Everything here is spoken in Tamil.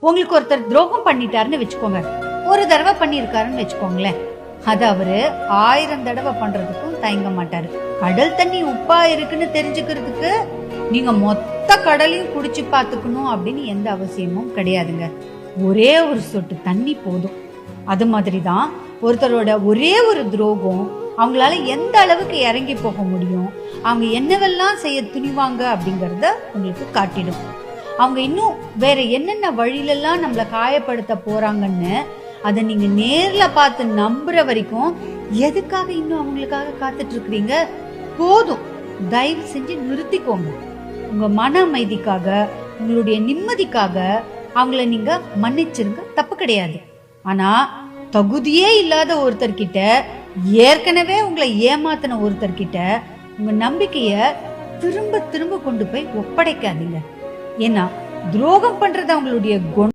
உங்களுக்கு ஒருத்தர் துரோகம் பண்ணிட்டாருன்னு வச்சுக்கோங்க, ஒரு தடவை பண்ணியிருக்காருன்னு வச்சுக்கோங்களேன், அது அவரு 1000 தடவை பண்றதுக்கும் தயங்க மாட்டாரு. கடல் தண்ணி உப்பா இருக்குன்னு தெரிஞ்சுக்கிறதுக்கு நீங்க மொத்த கடலையும் குடிச்சு பாத்துக்கணும் அப்படின்னு எந்த அவசியமும் கிடையாதுங்க. ஒரே ஒரு சொட்டு தண்ணி போதும். அது மாதிரிதான் ஒருத்தரோட ஒரே ஒரு துரோகம் அவங்களால எந்த அளவுக்கு இறங்கி போக முடியும், அவங்க என்னவெல்லாம் செய்ய துணிவாங்க அப்படிங்கறத உங்களுக்கு காட்டிடும். அவங்க இன்னும் வேற என்னென்ன வழியிலெல்லாம் நம்மள காயப்படுத்த போறாங்கன்னு அதை நீங்க நேர்ல பார்த்து நம்புற வரைக்கும் எதுக்காக இன்னும் அவங்களுக்காக காத்துட்டு இருக்கிறீங்க? போதும், தயவு செஞ்சு நிறுத்திக்கோங்க. உங்க மன அமைதிக்காக, உங்களுடைய நிம்மதிக்காக அவங்கள நீங்க மன்னிச்சிருங்க, தப்பு கிடையாது. ஆனா தகுதியே இல்லாத ஒருத்தர்கிட்ட, ஏற்கனவே உங்களை ஏமாத்தின ஒருத்தர்கிட்ட உங்க நம்பிக்கைய திரும்ப திரும்ப கொண்டு போய் ஒப்படைக்காதீங்க. ஏன்னா துரோகம் பண்றது அவங்களுடைய குணம்.